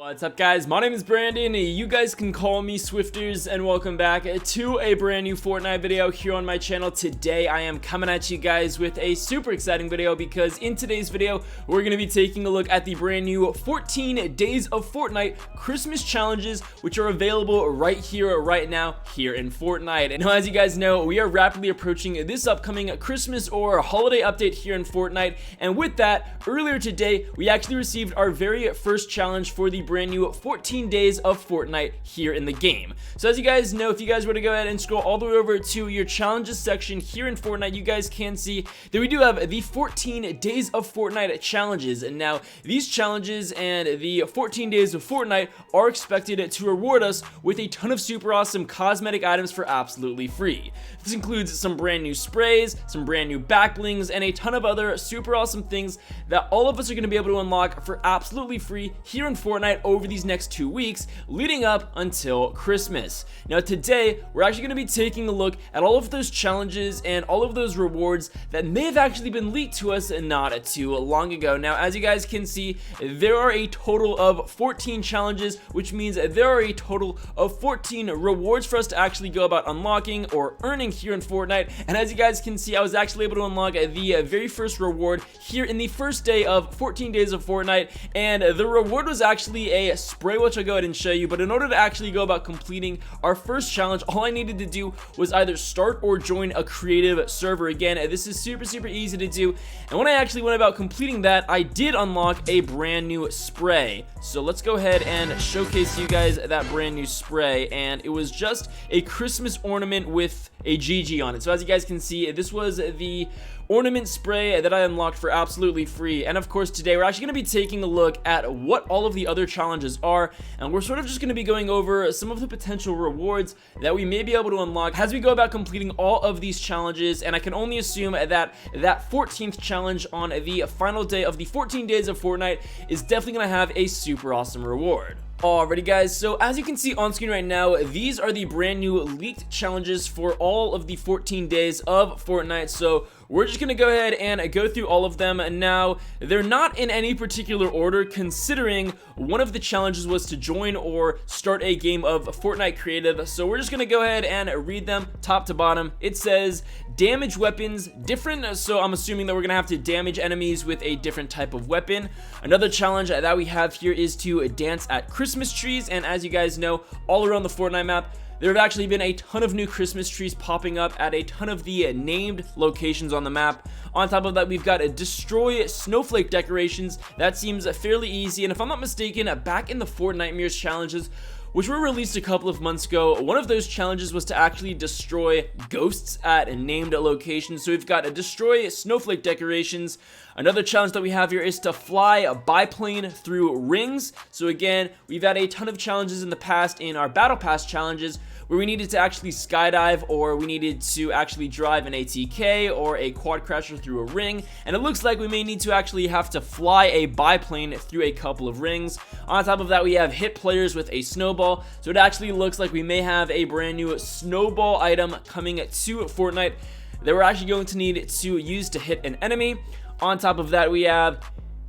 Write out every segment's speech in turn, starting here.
What's up guys, my name is Brandon, you guys can call me Swifterrs, and welcome back to a brand new Fortnite video here on my channel. Today I am coming at you guys with a super exciting video because in today's video we're going to be taking a look at the brand new 14 days of Fortnite Christmas challenges, which are available right here, right now, here in Fortnite. And as you guys know, we are rapidly approaching this upcoming Christmas or holiday update here in Fortnite, and with that, earlier today we actually received our very first challenge for the brand new 14 days of Fortnite here in the game. So as you guys know, if you guys were to go ahead and scroll all the way over to your challenges section here in Fortnite, you guys can see that we do have the 14 days of Fortnite challenges. And now these challenges and the 14 days of Fortnite are expected to reward us with a ton of super awesome cosmetic items for absolutely free. This includes some brand new sprays, some brand new back blings, and a ton of other super awesome things that all of us are going to be able to unlock for absolutely free here in Fortnite over these next 2 weeks leading up until Christmas. Now today we're actually going to be taking a look at all of those challenges and all of those rewards that may have actually been leaked to us not too long ago. Now as you guys can see, there are a total of 14 challenges, which means there are a total of 14 rewards for us to actually go about unlocking or earning here in Fortnite. And as you guys can see, I was actually able to unlock the very first reward here in the first day of 14 days of Fortnite, and the reward was actually a spray, which I'll go ahead and show you. But in order to actually go about completing our first challenge, all I needed to do was either start or join a creative server. Again, this is super easy to do, and when I actually went about completing that, I did unlock a brand new spray. So let's go ahead and showcase you guys that brand new spray, and it was just a Christmas ornament with a GG on it. So as you guys can see, this was the ornament spray that I unlocked for absolutely free. And of course today we're actually going to be taking a look at what all of the other challenges are, and we're sort of just going to be going over some of the potential rewards that we may be able to unlock as we go about completing all of these challenges. And I can only assume that that 14th challenge on the final day of the 14 days of Fortnite is definitely going to have a super awesome reward. Alrighty guys, so as you can see on screen right now, these are the brand new leaked challenges for all of the 14 days of Fortnite. So we're just gonna go ahead and go through all of them. And now they're not in any particular order, considering one of the challenges was to join or start a game of Fortnite creative. So we're just gonna go ahead and read them top to bottom. It says damage weapons different, so I'm assuming that we're gonna have to damage enemies with a different type of weapon. Another challenge that we have here is to dance at Christmas trees, and as you guys know, all around the Fortnite map there have actually been a ton of new Christmas trees popping up at a ton of the named locations on the map. On top of that, we've got a destroy snowflake decorations. That seems fairly easy, and if I'm not mistaken, back in the Fortnitemares challenges, which were released a couple of months ago, one of those challenges was to actually destroy ghosts at named locations. So we've got a destroy snowflake decorations. Another challenge that we have here is to fly a biplane through rings. So again, we've had a ton of challenges in the past in our battle pass challenges where we needed to actually skydive, or we needed to actually drive an ATK or a quad crasher through a ring, and it looks like we may need to actually have to fly a biplane through a couple of rings. On top of that, we have hit players with a snowball, so it actually looks like we may have a brand new snowball item coming to Fortnite that we're actually going to need to use to hit an enemy. On top of that, we have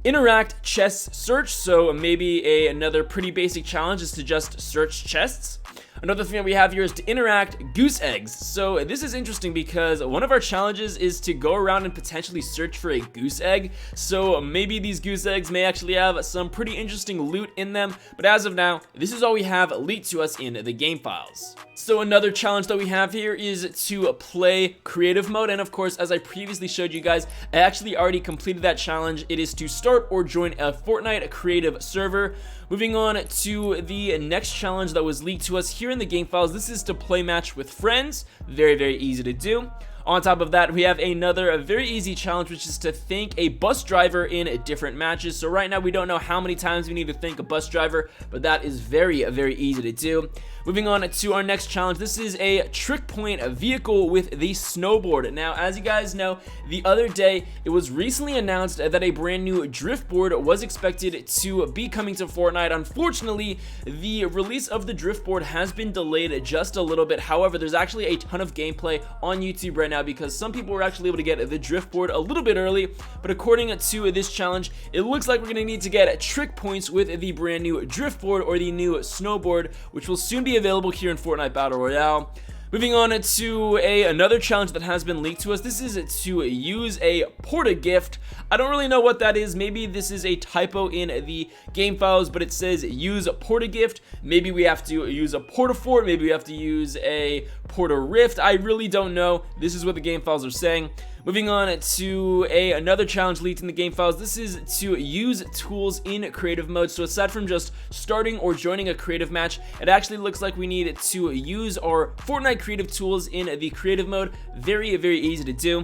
interact chest search, so maybe another pretty basic challenge is to just search chests. Another thing that we have here is to interact goose eggs. So this is interesting because one of our challenges is to go around and potentially search for a goose egg. So maybe these goose eggs may actually have some pretty interesting loot in them. But as of now, this is all we have leaked to us in the game files. So another challenge that we have here is to play creative mode. And of course, as I previously showed you guys, I actually already completed that challenge. It is to start or join a Fortnite creative server. Moving on to the next challenge that was leaked to us here in the game files. This is to play match with friends. Very easy to do. On top of that, we have another very easy challenge, which is to thank a bus driver in different matches. So right now we don't know how many times we need to thank a bus driver, but that is very easy to do. Moving on to our next challenge, this is a trick point vehicle with the snowboard. Now, as you guys know, the other day it was recently announced that a brand new DRIFTBOARD was expected to be coming to Fortnite. Unfortunately, the release of the DRIFTBOARD has been delayed just a little bit. However, there's actually a ton of gameplay on YouTube right now now because some people were actually able to get the drift board a little bit early, but according to this challenge, it looks like we're going to need to get trick points with the brand new drift board or the new snowboard, which will soon be available here in Fortnite Battle Royale. Moving on to another challenge that has been leaked to us. This is to use a porta gift. I don't really know what that is. Maybe this is a typo in the game files, but it says use a porta gift. Maybe we have to use a porta fort. Maybe we have to use a porta rift. I really don't know. This is what the game files are saying. Moving on to another challenge leaked in the game files. This is to use tools in creative mode. So aside from just starting or joining a creative match, it actually looks like we need to use our Fortnite creative tools in the creative mode. Very, very easy to do.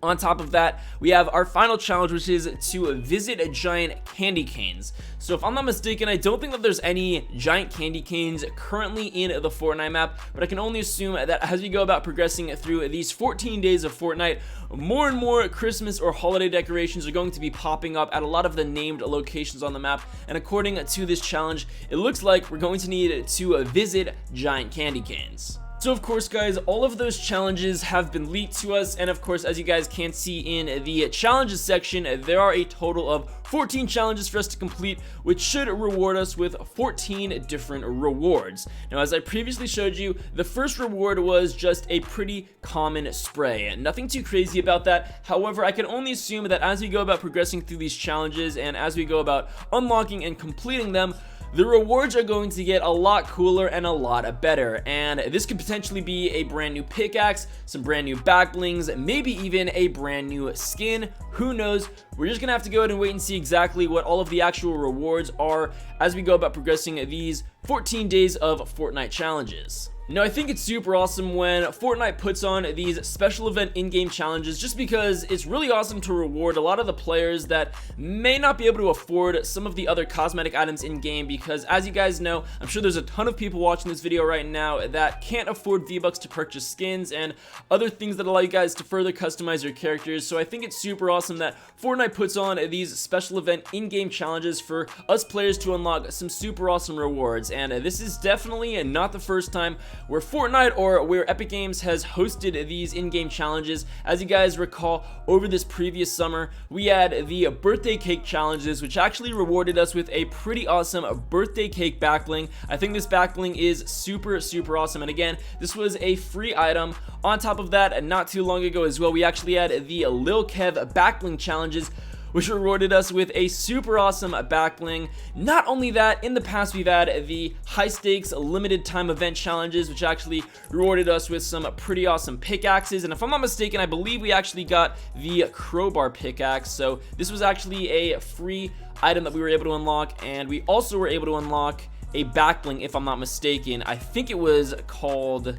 On top of that, we have our final challenge, which is to visit giant candy canes. So if I'm not mistaken, I don't think that there's any giant candy canes currently in the Fortnite map, but I can only assume that as we go about progressing through these 14 days of Fortnite, more and more Christmas or holiday decorations are going to be popping up at a lot of the named locations on the map. And according to this challenge, it looks like we're going to need to visit giant candy canes. So of course, guys, all of those challenges have been leaked to us, and of course, as you guys can see in the challenges section, there are a total of 14 challenges for us to complete, which should reward us with 14 different rewards. Now, as I previously showed you, the first reward was just a pretty common spray. Nothing too crazy about that. However, I can only assume that as we go about progressing through these challenges and as we go about unlocking and completing them, the rewards are going to get a lot cooler and a lot better, and this could potentially be a brand new pickaxe, some brand new back blings, maybe even a brand new skin. Who knows? We're just gonna have to go ahead and wait and see exactly what all of the actual rewards are as we go about progressing these 14 days of Fortnite challenges. Now, I think it's super awesome when Fortnite puts on these special event in-game challenges, just because it's really awesome to reward a lot of the players that may not be able to afford some of the other cosmetic items in-game, because as you guys know, I'm sure there's a ton of people watching this video right now that can't afford V-Bucks to purchase skins and other things that allow you guys to further customize your characters. So I think it's super awesome that Fortnite puts on these special event in-game challenges for us players to unlock some super awesome rewards, and this is definitely not the first time where Fortnite or where Epic Games has hosted these in-game challenges. As you guys recall, over this previous summer, we had the birthday cake challenges, which actually rewarded us with a pretty awesome birthday cake backbling. I think this backbling is super awesome, and again, this was a free item. On top of that, not too long ago as well, we actually had the Lil Kev backbling challenges, which rewarded us with a super awesome backbling. Not only that, in the past we've had the high stakes limited time event challenges, which actually rewarded us with some pretty awesome pickaxes, and if I'm not mistaken, I believe we actually got the crowbar pickaxe. So this was actually a free item that we were able to unlock, and we also were able to unlock a backbling, if I'm not mistaken. I think it was called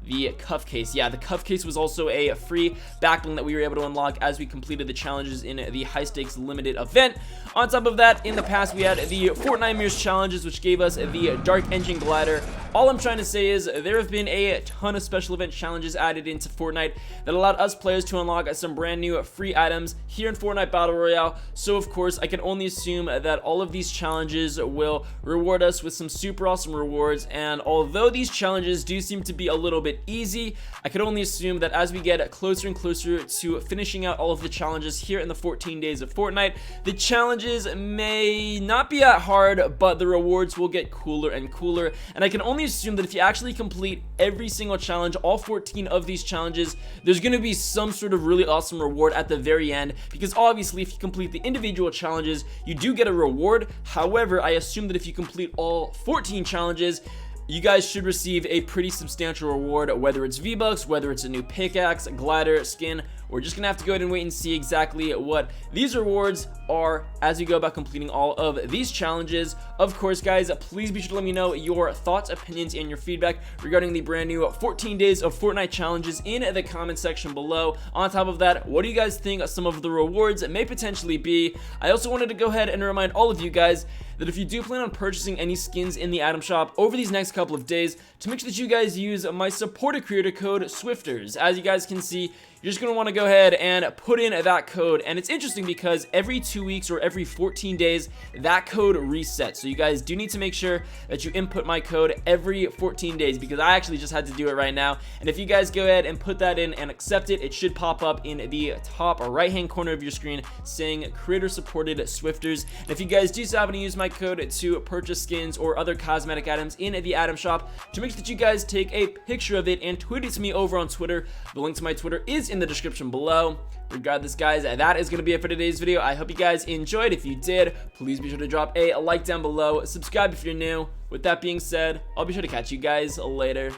the cuff case. Yeah, the cuff case was also a free backbling that we were able to unlock as we completed the challenges in the high stakes limited event. On top of that, in the past we had the Fortnite Mirrors challenges, which gave us the Dark Engine glider. All I'm trying to say is there have been a ton of special event challenges added into Fortnite that allowed us players to unlock some brand new free items here in Fortnite Battle Royale. So of course, I can only assume that all of these challenges will reward us with some super awesome rewards, and although these challenges do seem to be a little bit easy, I could only assume that as we get closer and closer to finishing out all of the challenges here in the 14 days of Fortnite, the challenges may not be that hard, but the rewards will get cooler and cooler. And I can only assume that if you actually complete every single challenge, all 14 of these challenges, there's going to be some sort of really awesome reward at the very end, because obviously if you complete the individual challenges, you do get a reward. However, I assume that if you complete all 14 challenges, you guys should receive a pretty substantial reward, whether it's V-Bucks, whether it's a new pickaxe, glider, skin. We're just gonna have to go ahead and wait and see exactly what these rewards are as we go about completing all of these challenges. Of course, guys, please be sure to let me know your thoughts, opinions, and your feedback regarding the brand new 14 days of Fortnite challenges in the comment section below. On top of that, what do you guys think some of the rewards may potentially be? I also wanted to go ahead and remind all of you guys that if you do plan on purchasing any skins in the item shop over these next couple of days, to make sure that you guys use my supported creator code Swifterrs. As you guys can see, you're just going to want to go ahead and put in that code, and it's interesting because every 2 weeks or every 14 days that code resets. So you guys do need to make sure that you input my code every 14 days, because I actually just had to do it right now. And if you guys go ahead and put that in and accept it, it should pop up in the top right hand corner of your screen saying creator supported Swifterrs. And if you guys do happen to use my code to purchase skins or other cosmetic items in the item shop, to make sure that you guys take a picture of it and tweet it to me over on Twitter. The link to my Twitter is in the description below. Regardless, guys, that is going to be it for today's video. I hope you guys enjoyed. If you did, please be sure to drop a like down below, subscribe if you're new. With that being said, I'll be sure to catch you guys later.